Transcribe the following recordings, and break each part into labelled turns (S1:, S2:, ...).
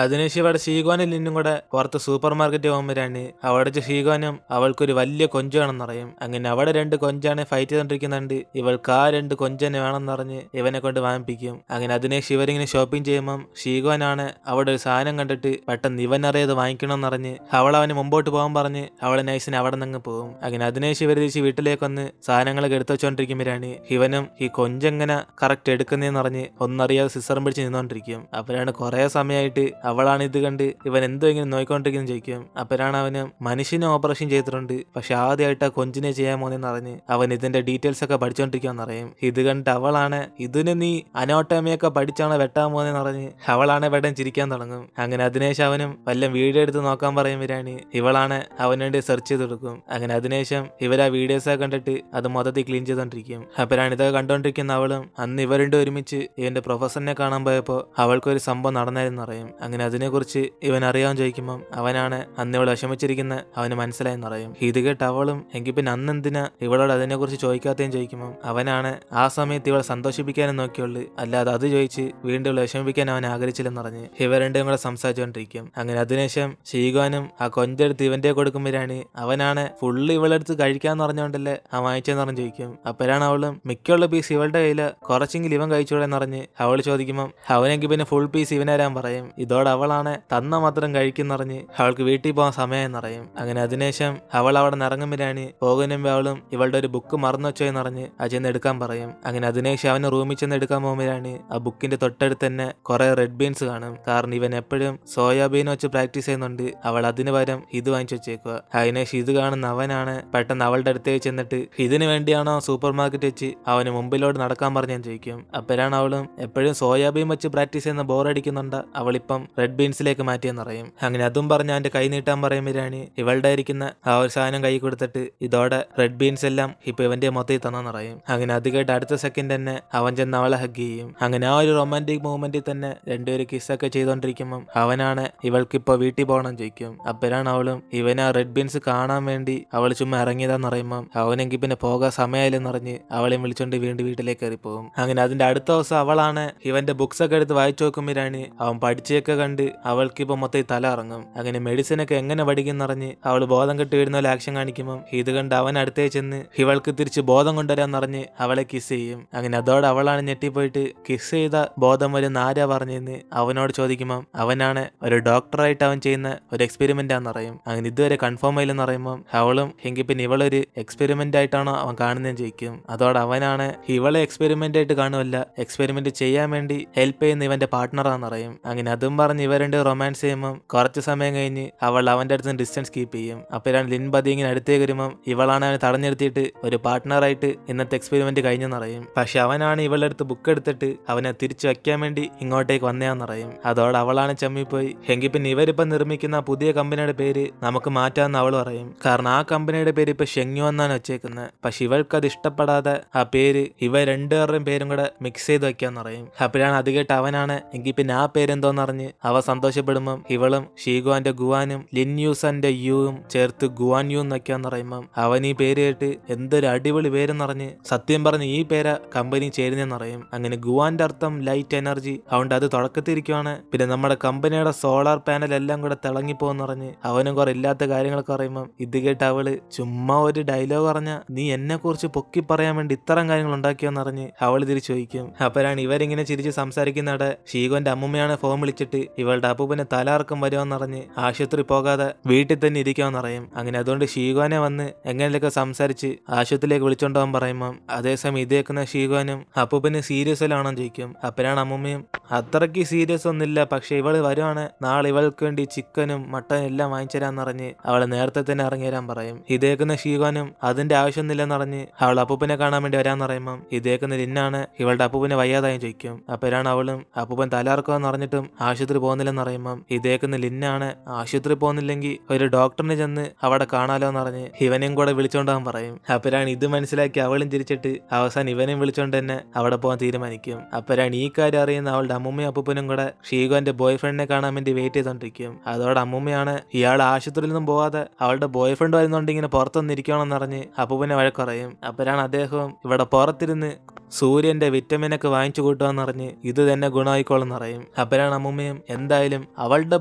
S1: അതിനുശേഷം ഇവിടെ ഷീഗോനും ലിന്നും കൂടെ പുറത്ത് സൂപ്പർ മാർക്കറ്റ് പോകുമ്പോഴാണ് അവിടെ വെച്ച് ഷീഗോനും അവൾക്കൊരു വലിയ കൊഞ്ചാണെന്ന് പറയും. അങ്ങനെ അവിടെ 2 കൊഞ്ചാണ് ഫൈറ്റ് ചെയ്തോണ്ടിരിക്കുന്നുണ്ട്. ഇവൾക്ക് ആ 2 കൊഞ്ചനെ വേണമെന്ന് പറഞ്ഞ് ഇവനെ കൊണ്ട് വാങ്ങിപ്പിക്കും. അങ്ങനെ അതിനുശേഷം ഇവരിങ്ങനെ ഷോപ്പിംഗ് ചെയ്യുമ്പം ഷീഗോനാണ് അവിടെ ഒരു സാധനം കണ്ടിട്ട് പെട്ടെന്ന് ഇവനറിയത് വാങ്ങിക്കണമെന്ന് പറഞ്ഞ് അവന് മുമ്പോട്ട് പോകാൻ പറഞ്ഞ് അവളെ നൈസിന് അവിടെ നിന്ന് പോകും. അങ്ങനെ അതിനുശേഷം ഇവർ തിരിച്ച് വീട്ടിലേക്ക് വന്ന് സാധനങ്ങളൊക്കെ എടുത്തു വെച്ചോണ്ടിരിക്കുമ്പോഴാണ് ഇവനും ഈ കൊഞ്ചെങ്ങനെ കറക്റ്റ് എടുക്കുന്നതെന്ന് പറഞ്ഞ് ഒന്നറിയാതെ സിസറും പിടിച്ച് നിന്നോണ്ടിരിക്കും. അപ്പോഴാണ് കുറെ സമയമായിട്ട് അവളാണ് ഇത് കണ്ട് ഇവൻ എന്തോ ഇങ്ങനെ നോയിക്കൊണ്ടിരിക്കുന്നു ചോദിക്കും. അപ്പോഴാണ് അവന് മനുഷ്യനെ ഓപ്പറേഷൻ ചെയ്തിട്ടുണ്ട്, പക്ഷെ ആദ്യമായിട്ട് ആ കൊഞ്ചിനെ ചെയ്യാൻ പോകുന്നതെന്ന് പറഞ്ഞ് അവൻ ഇതിന്റെ ഡീറ്റെയിൽസ് ഒക്കെ പഠിച്ചോണ്ടിരിക്കാന്ന് പറയും. ഇത് കണ്ടിട്ട് അവളാണ് ഇതിന് നീ അനോട്ടമിയൊക്കെ പഠിച്ചാണ് വെട്ടാൻ പോകുന്നതെന്ന് പറഞ്ഞ് അവളാണ് വെട്ടം ചിരിക്കാൻ തുടങ്ങും. അങ്ങനെ അതിനുശേഷം അവനും വല്ല വീഡിയോ എടുത്ത് നോക്കാൻ പറയുമ്പോഴാണ് ഇവളാണ് അവന് വേണ്ടി സെർച്ച് ചെയ്ത് കൊടുക്കും. അങ്ങനെ അതിനുശേഷം ഇവർ ആ വീഡിയോസ് ഒക്കെ കണ്ടിട്ട് അത് മൊത്തത്തിൽ ക്ലീൻ ചെയ്തോണ്ടിരിക്കും. അപ്പോഴാണ് ഇതൊക്കെ കണ്ടോണ്ടിരിക്കുന്ന അവളും അന്ന് ഇവരുണ്ട് ഒരുമിച്ച് ഇവന്റെ പ്രൊഫസറിനെ കാണാൻ പോയപ്പോൾ അവൾക്കൊരു സംഭവം നടന്നായിരുന്നു അറിയും. അങ്ങനെ അതിനെക്കുറിച്ച് ഇവൻ അറിയാൻ ചോദിക്കുമ്പം അവനാണ് അന്ന് ഇവൾ വിഷമിച്ചിരിക്കുന്ന അവന് മനസ്സിലായെന്ന് പറയും. ഇത് കേട്ട് അവളും എങ്കിൽ പിന്നെ അന്ന് എന്തിനാ ഇവളോട് അതിനെക്കുറിച്ച് ചോദിക്കാത്തതെന്ന് ചോദിക്കുമ്പം അവനാണ് ആ സമയത്ത് ഇവളെ സന്തോഷിപ്പിക്കാനും നോക്കിയുള്ളു, അല്ലാതെ അത് ചോദിച്ച് വീണ്ടും ഇവളെ വിഷമിപ്പിക്കാൻ അവൻ ആഗ്രഹിച്ചില്ലെന്ന് പറഞ്ഞ് ഇവർ രണ്ടും കൂടെ സംസാരിച്ചുകൊണ്ടിരിക്കും. അങ്ങനെ അതിനുശേഷം ഷീഗോനും ആ കൊഞ്ചെടുത്ത് ഇവന്റെ കൊടുക്കുമ്പോഴാണ് അവനാണ് ഫുള്ള് ഇവളെടുത്ത് കഴിക്കാന്ന് പറഞ്ഞോണ്ടല്ലേ ആ വാങ്ങിച്ചെന്ന് പറഞ്ഞ് ചോദിക്കും. അപ്പോഴാണ് അവളും മിക്കുള്ള പീസ് ഇവളുടെ കയ്യില് കുറച്ചെങ്കിലും ഇവൻ കഴിച്ചൂടെന്ന് പറഞ്ഞ് അവൾ ചോദിക്കുമ്പം അവനെങ്കിൽ പിന്നെ ഫുൾ പീസ് ഇവനേരാൻ പറയും. ഇതോടെ അവളാണ് തന്ന മാത്രം കഴിക്കുന്നറിഞ്ഞ് അവൾക്ക് വീട്ടിൽ പോകാൻ സമയം പറയും. അങ്ങനെ അതിനുശേഷം അവൾ അവിടെ നിന്ന് ഇറങ്ങുമ്പോഴാണ് പോകുന്നുമ്പോ അവളും ഇവളുടെ ഒരു ബുക്ക് മറന്നു വെച്ചോ എന്നറിഞ്ഞ് അത് ചെന്ന് എടുക്കാൻ പറയും. അങ്ങനെ അതിനുശേഷം അവന് റൂമിൽ ചെന്ന് എടുക്കാൻ പോകുമ്പോഴാണ് ആ ബുക്കിന്റെ തൊട്ടടുത്ത് തന്നെ കുറെ റെഡ് ബീൻസ് കാണും. കാരണം ഇവൻ എപ്പോഴും സോയാബീൻ വെച്ച് പ്രാക്ടീസ് ചെയ്യുന്നുണ്ട്, അവൾ അതിന് പകരം ഇത് വാങ്ങിച്ചു വെച്ചേക്കുക. അതിനുശേഷം ഇത് കാണുന്ന അവനാണ് പെട്ടെന്ന് അവളുടെ അടുത്തേക്ക് ചെന്നിട്ട് ഇതിന് വേണ്ടിയാണോ സൂപ്പർ മാർക്കറ്റ് വെച്ച് അവന് മുമ്പിലോട്ട് നടക്കാൻ പറഞ്ഞാൽ ചോദിക്കും. അപ്പോഴാണ് അവളും എപ്പോഴും സോയാബീൻ വെച്ച് പ്രാക്ടീസ് ചെയ്യുന്ന ബോറടിക്കുന്നുണ്ട്, അവളിപ്പം റെഡ് ബീൻസിലേക്ക് മാറ്റിയെന്ന് പറയും. അങ്ങനെ അതും പറഞ്ഞ് അവന്റെ കൈ നീട്ടാൻ പറയുമ്പോഴാണ് ഇവളുടെ ഇരിക്കുന്ന ആ ഒരു സാധനം കൈ കൊടുത്തിട്ട് ഇതോടെ റെഡ് ബീൻസ് എല്ലാം ഇപ്പൊ ഇവന്റെ മൊത്തത്തിൽ തന്നെന്ന് പറയും. അങ്ങനെ അത് കേട്ട് അടുത്ത സെക്കൻഡ് തന്നെ അവൻ ചെന്ന് അവളെ ഹഗ് ചെയ്യും. അങ്ങനെ ആ ഒരു റൊമാൻറ്റിക് മൂവ്മെന്റിൽ തന്നെ രണ്ടുപേരും കിസ്സൊക്കെ ചെയ്തോണ്ടിരിക്കുമ്പം അവനാണ് ഇവൾക്കിപ്പോ വീട്ടിൽ പോകണം ചോദിക്കും. അപ്പോഴാണ് അവളും ഇവൻ ആ റെഡ് ബീൻസ് കാണാൻ വേണ്ടി അവൾ ചുമ്മാ ഇറങ്ങിയതാന്ന് പറയുമ്പം അവനെങ്കിൽ പിന്നെ പോകാൻ സമയമായില്ലെന്ന് പറഞ്ഞ് അവളെയും വിളിച്ചോണ്ട് വീണ്ടും വീട്ടിലേക്ക് കയറി പോകും. അങ്ങനെ അതിന്റെ അടുത്ത ദിവസം അവളാണ് ഇവന്റെ ബുക്സ് ഒക്കെ എടുത്ത് വായിച്ചു നോക്കുമ്പോഴാണ് അവൻ പഠിച്ചൊക്കെ കണ്ട് അവൾക്കിപ്പോ മൊത്തം തല ഇറങ്ങും. അങ്ങനെ മെഡിസിൻ ഒക്കെ എങ്ങനെ പഠിക്കുന്നറിഞ്ഞ് അവൾ ബോധം കെട്ടി വീഴുന്ന പോലെ ആക്ഷൻ കാണിക്കുമ്പോൾ ഇത് കണ്ട് അവൻ അടുത്തേ ചെന്ന് ഇവൾക്ക് തിരിച്ച് ബോധം കൊണ്ടുവരാന്നറിഞ്ഞ് അവളെ കിസ് ചെയ്യും. അങ്ങനെ അതോടെ അവളാണ് ഞെട്ടിപ്പോയിട്ട് കിസ് ചെയ്ത ബോധം വരുന്ന ആരാ പറഞ്ഞെന്ന് അവനോട് ചോദിക്കുമ്പം അവനാണ് ഒരു ഡോക്ടറായിട്ട് അവൻ ചെയ്യുന്ന ഒരു എക്സ്പെരിമെന്റ് ആണെന്ന് പറയും. അങ്ങനെ ഇതുവരെ കൺഫേം ആയില്ലെന്ന് പറയുമ്പം അവളും എങ്കിൽ പിന്നെ ഇവളൊരു എക്സ്പെരിമെന്റ് ആയിട്ടാണോ അവൻ കാണുന്നതെന്ന് ചോദിക്കും. അതോടെ അവനാണ് ഇവളെ എക്സ്പെരിമെന്റ് ആയിട്ട് കാണുമല്ല, എക്സ്പെരിമെന്റ് ചെയ്യാൻ വേണ്ടി ഹെൽപ്പ് ചെയ്യുന്ന ഇവന്റെ പാർട്ട്ണറാന്ന് പറയും. അങ്ങനെ അതും പറഞ്ഞ് ഇവരുടെ റൊമാൻസ് ചെയ്യുമ്പം കുറച്ച് സമയം കഴിഞ്ഞ് അവൾ അവന്റെ അടുത്ത് ഡിസ്റ്റൻസ് കീപ്പ് ചെയ്യും. അപ്പോഴാണ് ലിൻ ബദി ഇങ്ങനെ അടുത്തേക്ക് വരുമ്പം ഇവളാണ് അവനെ തടഞ്ഞെടുത്തിട്ട് ഒരു പാർട്ട്ണറായിട്ട് ഇന്നത്തെ എക്സ്പെരിമെന്റ് കഴിഞ്ഞെന്ന് പറയും. പക്ഷെ അവനാണ് ഇവളുടെ അടുത്ത് ബുക്ക് എടുത്തിട്ട് അവനെ തിരിച്ചു വയ്ക്കാൻ വേണ്ടി ഇങ്ങോട്ടേക്ക് വന്നയാന്ന് പറയും. അതോടെ അവളാണ് ചമ്മിപ്പോയി എങ്കിൽ പിന്നെ ഇവരിപ്പം നിർമ്മിക്കുന്ന പുതിയ കമ്പനിയുടെ പേര് നമുക്ക് മാറ്റാമെന്ന് അവൾ പറയും. കാരണം ആ കമ്പനിയുടെ പേര് ഇപ്പൊ ഷെങ്യു എന്നാണ് വെച്ചേക്കുന്നത്. പക്ഷെ ഇവൾക്ക് അത് ഇഷ്ടപ്പെടാതെ ആ പേര് ഇവ രണ്ടുപേരുടെയും പേരും കൂടെ മിക്സ് ചെയ്ത് വെക്കാന്ന് പറയും. അപ്പോഴാണ് അത് കേട്ട് അവനാണ് എങ്കിൽ പിന്നെ ആ പേരെന്തോന്നറിഞ്ഞ് അവ സന്തോഷപ്പെടുമ്പം ഇവളും ഷീഗോന്റെ ഗുവാനും ലിൻയൂസന്റെ യുവും ചേർത്ത് ഗുവാൻ യു എന്നൊക്കെയാന്ന് പറയുമ്പം അവൻ ഈ പേര് കേട്ട് എന്തൊരു അടിപൊളി പേരെന്നറിഞ്ഞ് സത്യം പറഞ്ഞ് ഈ പേര കമ്പനി ചേരുന്നെന്നറിയും. അങ്ങനെ ഗുവാന്റെ അർത്ഥം ലൈറ്റ് എനർജി, അതുകൊണ്ട് അത് തുടക്കത്തിരിക്കുവാണ്. പിന്നെ നമ്മുടെ കമ്പനിയുടെ സോളാർ പാനൽ എല്ലാം കൂടെ തിളങ്ങിപ്പോന്നറിഞ്ഞ് അവനും കുറെ ഇല്ലാത്ത കാര്യങ്ങളൊക്കെ പറയുമ്പം ഇത് കേട്ട് അവള് ചുമ്മാ ഒരു ഡയലോഗ് പറഞ്ഞ നീ എന്നെ കുറിച്ച് പൊക്കി പറയാൻ വേണ്ടി ഇത്തരം കാര്യങ്ങൾ ഉണ്ടാക്കിയോന്നറിഞ്ഞ് അവള് തിരിച്ചു ചോദിക്കും. അപ്പോഴാണ് ഇവരിങ്ങനെ ചിരിച്ച് സംസാരിക്കുന്നിടെ ഷീഗോന്റെ അമ്മുമ്മയാണ് ഫോൺ വിളിച്ചിട്ട് ഇവളുടെ അപ്പൂപ്പന് തലാർക്കം വരുമെന്നറിഞ്ഞ് ആശുപത്രി പോകാതെ വീട്ടിൽ തന്നെ ഇരിക്കാമെന്നറിയും. അങ്ങനെ അതുകൊണ്ട് ഷീഗോനെ വന്ന് എങ്ങനെയൊക്കെ സംസാരിച്ച് ആശുപത്രിയിലേക്ക് വിളിച്ചോണ്ടാവാൻ പറയുമ്പം അതേസമയം ഇതേക്കുന്ന ഷീഗോനും അപ്പൂപ്പന് സീരിയസിലാണോ ചോദിക്കും. അപ്പോഴാണ് അമ്മുമ്മയും അത്രയ്ക്ക് സീരിയസ് ഒന്നുമില്ല, പക്ഷെ ഇവള് വരുവാണ് നാളെ ഇവൾക്ക് വേണ്ടി ചിക്കനും മട്ടനും എല്ലാം വാങ്ങിച്ചു തരാന്നറിഞ്ഞ് അവള് നേരത്തെ തന്നെ ഇറങ്ങി വരാൻ പറയും. ഇതേക്കുന്ന ഷീഗോനും അതിന്റെ ആവശ്യമൊന്നുമില്ലെന്നറിഞ്ഞ് അവൾ അപ്പൂപ്പനെ കാണാൻ വേണ്ടി വരാന്ന് പറയുമ്പം ഇതേക്കുന്ന ലിന്നാണ് ഇവളുടെ അപ്പൂപ്പനെ വയ്യാതായും ചോദിക്കും. അപ്പോഴാണ് അവളും അപ്പൂപ്പൻ തലാർക്കുമെന്ന് അറിഞ്ഞിട്ടും ആശുപത്രി പോകുന്നില്ലെന്ന് പറയുമ്പം ഇതേക്കുന്ന ലിന്നാണ് ആശുപത്രി പോകുന്നില്ലെങ്കിൽ ഒരു ഡോക്ടറിനെ ചെന്ന് അവിടെ കാണാലോ എന്നറിഞ്ഞ് ഇവനെയും കൂടെ വിളിച്ചോണ്ടാൻ പറയും. അപ്പോഴാണ് ഇത് മനസ്സിലാക്കി അവളും തിരിച്ചിട്ട് അവസാനം ഇവനെയും വിളിച്ചോണ്ട് തന്നെ അവിടെ പോകാൻ തീരുമാനിക്കും. അപ്പോഴാണ് ഈ കാര്യം അറിയുന്ന അവളുടെ അമ്മൂമ്മയും അപ്പൂപ്പനും കൂടെ ഷീഗോന്റെ ബോയ് ഫ്രണ്ടിനെ കാണാൻ വേണ്ടി വെയിറ്റ് ചെയ്തോണ്ടിരിക്കും. അതോടെ അമ്മൂമ്മയാണ് ഇയാൾ ആശുപത്രിയിൽ നിന്നും പോവാതെ അവളുടെ ബോയ് ഫ്രണ്ട് വരുന്നോണ്ട് ഇങ്ങനെ പുറത്തൊന്നിരിക്കണമെന്ന് പറഞ്ഞ് അപ്പൂപ്പനെ വഴക്കുറയും. അപ്പോഴാണ് അദ്ദേഹവും ഇവിടെ പുറത്തിരുന്ന് സൂര്യന്റെ വിറ്റമിനൊക്കെ വാങ്ങിച്ചു കൂട്ടുവാന്ന് പറഞ്ഞ് ഇത് തന്നെ ഗുണമായിക്കോളെന്ന് പറയും. അപ്പോഴാണ് അമ്മൂമ്മയും എന്തായാലും അവളുടെ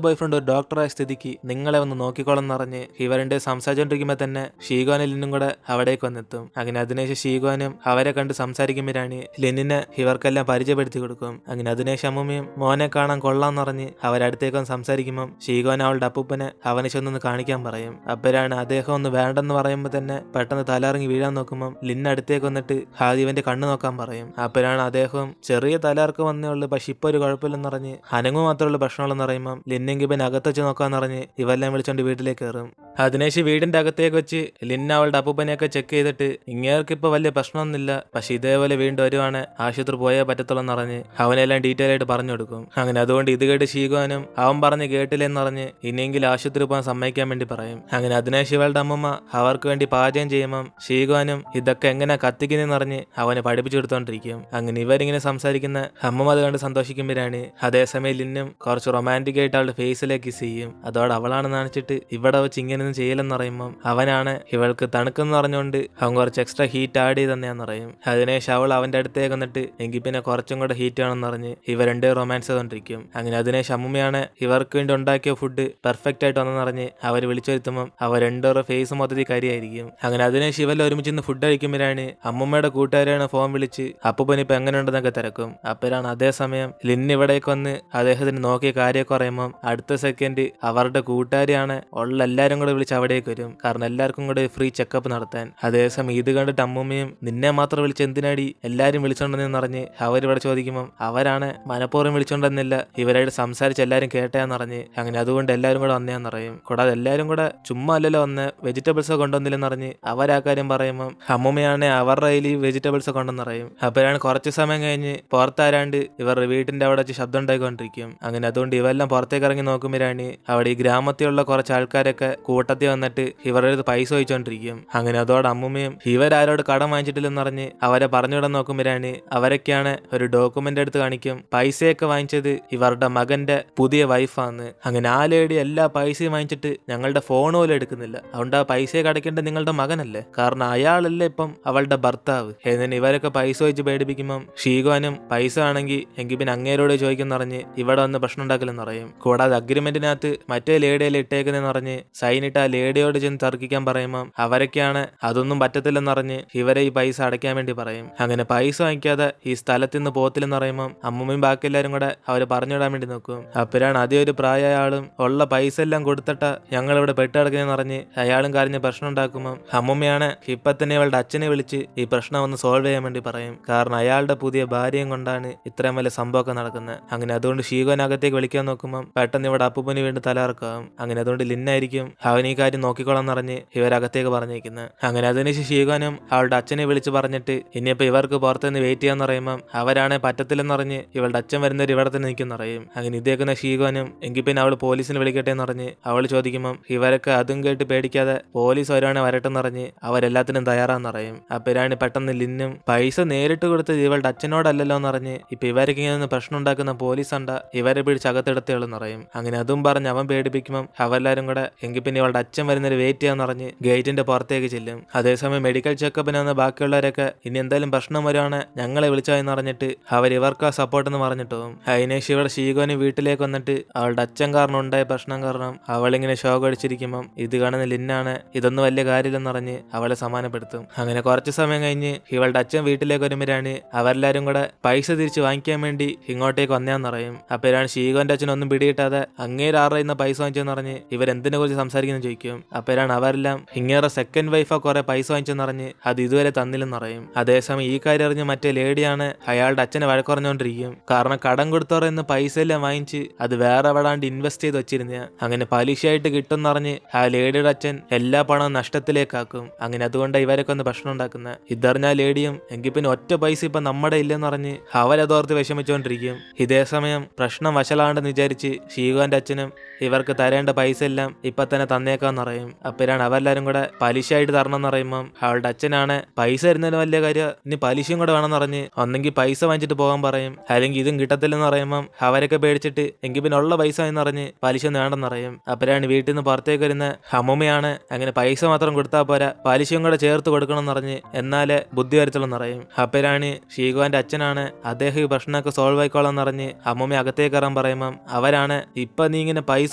S1: ബോയ് ഫ്രണ്ട് ഒരു ഡോക്ടറായ സ്ഥിതിക്ക് നിങ്ങളെ ഒന്ന് നോക്കിക്കോളെന്ന് പറഞ്ഞ് ഇവരുടെ സംസാരിച്ചോണ്ടിരിക്കുമ്പോ തന്നെ ഷീഗോനും ലിന്നും കൂടെ അവിടേക്ക് വന്നെത്തും. അങ്ങനെ അതിനുശേഷം ഷീഗോനും അവരെ കണ്ട് സംസാരിക്കുമ്പോഴാണ് ലിന്നിനെ ഇവർക്കെല്ലാം പരിചയപ്പെടുത്തി കൊടുക്കും. അങ്ങനെ അതിനുശേഷം അമ്മൂമ്മയും മോനെ കാണാൻ കൊള്ളാന്ന് പറഞ്ഞ് അവരടുത്തേക്ക് വന്ന് സംസാരിക്കുമ്പോൾ ഷീഗോൻ അവളുടെ അപ്പൂപ്പനെ അവനെ ചെന്നൊന്ന് കാണിക്കാൻ പറയും. അപ്പോഴാണ് അദ്ദേഹം ഒന്ന് വേണ്ടെന്ന് പറയുമ്പോൾ തന്നെ പെട്ടെന്ന് തലയിറങ്ങി വീഴാൻ നോക്കുമ്പോൾ ലിന്ന് അടുത്തേക്ക് വന്നിട്ട് ആദ്യം ഇവന്റെ കണ്ണ് നോക്കാൻ പറയും. അപ്പോഴാണ് അദ്ദേഹം ചെറിയ തലയിറക്കം വന്നേ ഉള്ളൂ, പക്ഷെ ഇപ്പൊ ഒരു കുഴപ്പമില്ലെന്ന് പറഞ്ഞ് അനങ്ങു മാത്രമുള്ള പ്രശ്നമുള്ളെന്ന് പറയുമ്പോൾ ലിന്നെങ്കിൽ ഇവൻ അകത്ത് വെച്ച് നോക്കാന്ന് പറഞ്ഞ് ഇവെല്ലാം വിളിച്ചോണ്ട് വീട്ടിലേക്ക് കയറും. അതിനേശ് വീടിന്റെ അകത്തേക്ക് വെച്ച് ലിന്ന അവളുടെ അപ്പൂപ്പനെയൊക്കെ ചെക്ക് ചെയ്തിട്ട് ഇങ്ങേർക്ക് ഇപ്പൊ വലിയ പ്രശ്നമൊന്നുമില്ല, പക്ഷെ ഇതേപോലെ വീണ്ടും വരുവാണ് ആശുപത്രി പോയേ പറ്റത്തുള്ളൂ എന്ന് പറഞ്ഞ് അവനെല്ലാം ഡീറ്റെയിൽ ആയിട്ട് പറഞ്ഞു കൊടുക്കും. അങ്ങനെ അതുകൊണ്ട് ഇത് കേട്ട് ഷീഗോനും അവൻ പറഞ്ഞ് കേട്ടില്ലെന്ന് പറഞ്ഞ് ഇനിയെങ്കിലും ആശുപത്രി പോകാൻ സമ്മതിക്കാൻ വേണ്ടി പറയും. അങ്ങനെ അതിനേശ് ഇവളുടെ അമ്മമ്മ അവർക്ക് വേണ്ടി പാചകം ചെയ്യുമ്പം ഷീഗോനും ഇതൊക്കെ എങ്ങനെ കത്തിക്കുന്നതെന്ന് പറഞ്ഞ് അവനെ പഠിപ്പിച്ചു കൊടുത്തോണ്ടിരിക്കും. അങ്ങനെ ഇവരിങ്ങനെ സംസാരിക്കുന്ന അമ്മമ്മ അത് കണ്ട് സന്തോഷിക്കുമ്പോഴാണ് അതേസമയം ലിന്നും കുറച്ച് റൊമാൻറ്റിക് ആയിട്ട് അവളുടെ ഫേസിലേക്ക് കിസ് ചെയ്യും. അതോടെ അവളാണെന്ന് കാണിച്ചിട്ട് ഇവിടെ വെച്ച് ഇങ്ങനെയൊന്നും ചെയ്യില്ലെന്ന് പറയുമ്പം അവനാണ് ഇവൾക്ക് തണുക്കെന്ന് പറഞ്ഞുകൊണ്ട് അവൻ കുറച്ച് എക്സ്ട്രാ ഹീറ്റ് ആഡ് ചെയ്തെന്നാന്ന് പറയും. അതിനേശം അവൾ അവന്റെ അടുത്തേക്ക് വന്നിട്ട് എങ്കിൽ പിന്നെ കുറച്ചും കൂടെ ഹീറ്റ് ആണെന്ന് പറഞ്ഞ് ഇവ രണ്ടേ റൊമാൻസ് ചെയ്തോണ്ടിരിക്കും. അങ്ങനെ അതിനേശം അമ്മൂമ്മയാണ് ഇവർക്ക് വേണ്ടി ഉണ്ടാക്കിയ ഫുഡ് പെർഫെക്റ്റ് ആയിട്ട് വന്നെന്ന് പറഞ്ഞ് അവർ വിളിച്ചു വരുത്തുമ്പം അവർ രണ്ടോറ ഫേസ് മൊത്തത്തിൽ കരിയായിരിക്കും. അങ്ങനെ അതിനേശം ഇവല്ല ഒരുമിച്ച് നിന്ന് ഫുഡ് കഴിക്കുമ്പോഴാണ് അമ്മൂമ്മയുടെ കൂട്ടുകാരാണ് ഫോൺ വിളിച്ച് അപ്പൂപ്പൻ ഇപ്പൊ എങ്ങനെ ഉണ്ടെന്നൊക്കെ തിരക്കും. അപ്പോഴാണ് അതേസമയം ലിന്ന് ഇവിടേക്ക് വന്ന് അദ്ദേഹത്തിന് നോക്കിയ കാര്യമൊക്കെ പറയുമ്പം അടുത്ത സെക്കൻഡ് അവരുടെ കൂട്ടുകാരെയാണ് ഉള്ള എല്ലാരും കൂടെ വിളിച്ച് അവിടേക്ക് വരും. കാരണം എല്ലാവർക്കും കൂടെ ഫ്രീ ചെക്കപ്പ് നടത്താൻ. അതേസമയം ഇത് കണ്ടിട്ട് അമ്മൂമ്മയും നിന്നെ മാത്രം വിളിച്ച് എന്തിനാടി എല്ലാരും വിളിച്ചോണ്ടെന്ന് പറഞ്ഞ് അവരിവിടെ ചോദിക്കുമ്പം അവരാണ് മനഃപൂർവ്വം വിളിച്ചോണ്ടെന്നില്ല, ഇവരായിട്ട് സംസാരിച്ച് എല്ലാരും കേട്ടയാന്ന് പറഞ്ഞ് അങ്ങനെ അതുകൊണ്ട് എല്ലാരും കൂടെ വന്നയാന്ന് പറയും. കൂടാതെ എല്ലാരും കൂടെ ചുമ്മാ അല്ലല്ലോ വന്ന് വെജിറ്റബിൾസ് കൊണ്ടുവന്നില്ലെന്ന് പറഞ്ഞ് അവരാ കാര്യം പറയുമ്പം അമ്മൂമ്മയാണ് അവരുടെ കയ്യിൽ വെജിറ്റബിൾസ് കൊണ്ടെന്ന് പറയും. അപ്പോഴാണ് കുറച്ച് സമയം കഴിഞ്ഞ് പുറത്താരാണ്ട് ഇവരുടെ വീട്ടിന്റെ അവിടെ വെച്ച് ശബ്ദം ഉണ്ടായിക്കൊണ്ടിരിക്കും. അങ്ങനെ അതുകൊണ്ട് ഇവെല്ലാം പുറത്തേക്ക് ഇറങ്ങി നോക്കുമ്പോഴാണ് അവിടെ ഈ ഗ്രാമത്തിലുള്ള കുറച്ച് ആൾക്കാരൊക്കെ കൂട്ടത്തിൽ വന്നിട്ട് ഇവരുടെ അടുത്ത് പൈസ ചോദിച്ചോണ്ടിരിക്കും. അങ്ങനെ അതോടെ അമ്മൂമ്മയും ഇവരാരോട് കടം വാങ്ങിച്ചിട്ടില്ലെന്ന് പറഞ്ഞ് അവരെ പറഞ്ഞുവിടാൻ നോക്കുമ്പോഴാണ് അവരൊക്കെയാണ് ഒരു ഡോക്യുമെന്റ് എടുത്ത് കാണിക്കും പൈസയൊക്കെ വാങ്ങിച്ചത് ഇവരുടെ മകന്റെ പുതിയ വൈഫാന്ന്. അങ്ങനെ ആ ലേഡി എല്ലാ പൈസയും വാങ്ങിച്ചിട്ട് ഞങ്ങളുടെ ഫോൺ പോലും എടുക്കുന്നില്ല, അതുകൊണ്ട് ആ പൈസയൊക്കെ അടയ്ക്കേണ്ട നിങ്ങളുടെ മകനല്ലേ, കാരണം അയാളല്ലേ ഇപ്പം അവളുടെ ഭർത്താവ്. എന്നിട്ട് ഇവരൊക്കെ പൈസ വെച്ച് പേടിപ്പിക്കുമ്പം ഷീഗോനും പൈസ ആണെങ്കിൽ എങ്കിൽ പിന്നെ അങ്ങേരോട് ചോദിക്കുന്ന പറഞ്ഞ് ഇവിടെ വന്ന് പ്രശ്നം ഉണ്ടാക്കില്ലെന്ന് പറയും. കൂടാതെ അഗ്രിമെന്റിനകത്ത് മറ്റേ ലേഡിയെല്ലാം ഇട്ടേക്കുന്നതെന്ന് പറഞ്ഞ് സൈനിട്ട് ആ ലേഡിയോട് ചെന്ന് തർക്കിക്കാൻ പറയുമ്പം അവരൊക്കെയാണ് അതൊന്നും പറ്റത്തില്ലെന്ന് പറഞ്ഞ് ഇവരെ ഈ പൈസ അടയ്ക്കാൻ വേണ്ടി പറയും. അങ്ങനെ പൈസ വാങ്ങിക്കാതെ ഈ സ്ഥലത്ത് നിന്ന് പോത്തില്ലെന്ന് പറയുമ്പം അമ്മൂമ്മയും ബാക്കി എല്ലാവരും കൂടെ അവര് പറഞ്ഞുവിടാൻ വേണ്ടി നോക്കും. അപ്പോഴാണ് അതേ ഒരു പ്രായമായ ആളും ഉള്ള പൈസ എല്ലാം കൊടുത്തിട്ട ഞങ്ങൾ ഇവിടെ പെട്ടിടക്കുന്നതെന്ന് പറഞ്ഞ് അയാളും കരഞ്ഞ് പ്രശ്നം ഉണ്ടാക്കുമ്പം അമ്മൂമ്മയാണ് ഇപ്പൊ തന്നെ അവളുടെ അച്ഛനെ വിളിച്ച് ഈ പ്രശ്നം ഒന്ന് സോൾവ് ചെയ്യാൻ വേണ്ടി പറയും. കാരണം അയാളുടെ പുതിയ ഭാര്യയും കൊണ്ടാണ് ഇത്രയും വലിയ സംഭവമൊക്കെ നടക്കുന്നത്. അങ്ങനെ അതുകൊണ്ട് ഷീഗോനകത്തേക്ക് വിളിക്കാൻ നോക്കുമ്പം പെട്ടെന്ന് ഇവിടെ അപ്പൂപ്പന് വീണ്ടും തലകറക്കാം. അങ്ങനെ അതുകൊണ്ട് ലിന്നായിരിക്കും അവൻ ഈ കാര്യം നോക്കിക്കോളാൻ പറഞ്ഞ് ഇവരകത്തേക്ക് പറഞ്ഞേക്കുന്നത്. അങ്ങനെ അതിനുശേഷം ഷീഗോനും അവളുടെ അച്ഛനെ വിളിച്ച് പറഞ്ഞിട്ട് ഇനിയിപ്പോ ഇവർക്ക് പുറത്തുനിന്ന് വെയിറ്റ് ചെയ്യാന്ന് പറയുമ്പം അവരാണ് പറ്റത്തില്ലെന്ന് പറഞ്ഞ് ഇവളുടെ അച്ഛൻ വരുന്നവർ ഇവിടെ തന്നെ നിൽക്കുന്ന പറയും. അങ്ങനെ ഇതേക്കുന്ന ഷീഗോനും എങ്കിൽ പിന്നെ അവൾ പോലീസിനെ വിളിക്കട്ടെ എന്ന് പറഞ്ഞ് അവൾ ചോദിക്കുമ്പം ഇവരൊക്കെ അതും കേട്ട് പേടിക്കാതെ പോലീസ് വരുവാണെങ്കിൽ വരട്ടെന്ന് പറഞ്ഞ് അവരെല്ലാത്തിനും തയ്യാറാന്ന് പറയും. അപ്പോഴാണ് പെട്ടെന്ന് ലിന്നും പൈസ നേരിട്ട് കൊടുത്ത് ഇവളുടെ അച്ഛനോടല്ലല്ലോ എന്ന് പറഞ്ഞ് ഇപ്പൊ ഇവരൊക്കെ ഇങ്ങനെ പ്രശ്നം ഉണ്ടാക്കുന്ന പോലീസ് ഉണ്ട്, ഇവരെ പിടിച്ച് അകത്തെടുത്തേളെന്ന് പറയും. അങ്ങനെ അതും പറഞ്ഞ് അവൻ പേടിപ്പിക്കുമ്പം അവരെല്ലാരും കൂടെ എങ്കിൽ പിന്നെ ഇവളുടെ അച്ഛൻ വരുന്നൊരു വെയിറ്റ് ചെയ്യാന്ന് പറഞ്ഞ് ഗേറ്റിന്റെ പുറത്തേക്ക് ചെല്ലും. അതേസമയം മെഡിക്കൽ ചെക്കപ്പിന് വന്ന ബാക്കിയുള്ളവരൊക്കെ ഇനി എന്തായാലും പ്രശ്നം വരുവാണ് ഞങ്ങളെ വിളിച്ചാന്ന് പറഞ്ഞിട്ട് അവർ ഇവർക്ക് സപ്പോർട്ട് എന്ന് പറഞ്ഞിട്ട് പോകും. അതിനേശ് ഇവിടെ ഷീഗോന് വീട്ടിലേക്ക് വന്നിട്ട് അവളുടെ അച്ഛൻ കാരണം ഉണ്ടായ പ്രശ്നം കാരണം അവളിങ്ങനെ ഷോക്ക് അടിച്ചിരിക്കുമ്പം ഇത് കാണുന്ന ലിന്നാണ് ഇതൊന്നും വലിയ കാര്യമില്ലെന്ന് പറഞ്ഞ് അവളെ സമാനപ്പെടുത്തും. അങ്ങനെ കുറച്ച് സമയം കഴിഞ്ഞ് ഇവളുടെ അച്ഛൻ വീട്ടിലേക്ക് വരുമ്പോഴാണ് അവരെല്ലാരും കൂടെ പൈസ തിരിച്ച് വാങ്ങിക്കാൻ വേണ്ടി ഇങ്ങോട്ടേക്ക് വന്നേന്ന് പറയും. അപ്പോഴാണ് ഷീഗോന്റെ അച്ഛൻ ഒന്നും പിടികിട്ടാതെ അങ്ങേര് ആരുടെ പൈസ വാങ്ങിച്ചെന്ന് പറഞ്ഞ് ഇവരെന്തിനെ കുറിച്ച് സംസാരിക്കുന്നു ചോദിക്കും. അപ്പോഴാണ് അവരെല്ലാം ഇങ്ങേറെ സെക്കൻഡ് വൈഫാ കുറെ പൈസ വാങ്ങിച്ചെന്ന് പറഞ്ഞ് അത് ഇതുവരെ തന്നില്ലെന്ന് പറയും. അതേസമയം ഈ കാര്യം അറിഞ്ഞ് മറ്റേ ലേഡിയാണ് അയാളുടെ അച്ഛനെ വഴക്കുറഞ്ഞുകൊണ്ടിരിക്കും. കാരണം കടം കൊടുത്തവരെന്ന് പൈസ എല്ലാം വാങ്ങിച്ച് അത് വേറെ എവിടാണ്ട് ഇൻവെസ്റ്റ് ചെയ്ത് വെച്ചിരുന്ന അങ്ങനെ പലിശയായിട്ട് കിട്ടും പറഞ്ഞ് ആ ലേഡിയുടെ അച്ഛൻ എല്ലാ പണവും നഷ്ടത്തിലേക്കാക്കും. അങ്ങനെ അതുകൊണ്ട് ഇവരൊക്കെ ഒന്ന് പ്രശ്നം ഉണ്ടാക്കുന്ന ഇതറിഞ്ഞ ലേഡിയും എങ്കിൽ പിന്നെ ഒറ്റ പൈസ ഇപ്പൊ നമ്മുടെ ഇല്ലെന്ന് പറഞ്ഞ് അവരതോർത്ത് വിഷമിച്ചുകൊണ്ടിരിക്കും. ഇതേ സമയം പ്രശ്നം വഷളാണ്ടെന്ന് വിചാരിച്ച് ഷീഗോന്റെ അച്ഛനും ഇവർക്ക് തരേണ്ട പൈസ എല്ലാം ഇപ്പൊ തന്നെ തന്നേക്കാന്ന് പറയും. അപ്പോഴാണ് അവരെല്ലാരും കൂടെ പലിശയായിട്ട് തരണം എന്ന് പറയുമ്പം അവളുടെ അച്ഛനാണ് പൈസ തരുന്നതിന് വലിയ കാര്യം, ഇനി പലിശയും കൂടെ വേണമെന്ന് പറഞ്ഞ് ഒന്നെങ്കിൽ പൈസ വാങ്ങിച്ചിട്ട് പോകാൻ പറയും, അല്ലെങ്കിൽ ഇതും കിട്ടത്തില്ലെന്ന് പറയുമ്പം അവരൊക്കെ പേടിച്ചിട്ട് എങ്കിൽ പിന്നെ ഉള്ള പൈസ എന്ന് പറഞ്ഞ് പലിശ ഒന്നും വേണ്ടെന്ന് പറയും. അപ്പോഴാണ് വീട്ടിൽ നിന്ന് പുറത്തേക്ക് വരുന്ന അമ്മൂമ്മയാണ് അങ്ങനെ പൈസ മാത്രം കൊടുത്താൽ പോരാ പലിശയും കൂടെ ചേർത്ത് കൊടുക്കണം എന്ന് പറഞ്ഞ് എന്നാലേ ബുദ്ധി വരത്തുള്ളൂ എന്ന് പറയും. അപ്പരാണ് ഷീഗോന്റെ അച്ഛനാണ് അദ്ദേഹം ഈ പ്രശ്നമൊക്കെ സോൾവ് ആയിക്കോളാന്ന് പറഞ്ഞ് അമ്മൂമ്മ അകത്തേക്ക് കയറാൻ പറയുമ്പം അവരാണ് ഇപ്പൊ നീ ഇങ്ങനെ പൈസ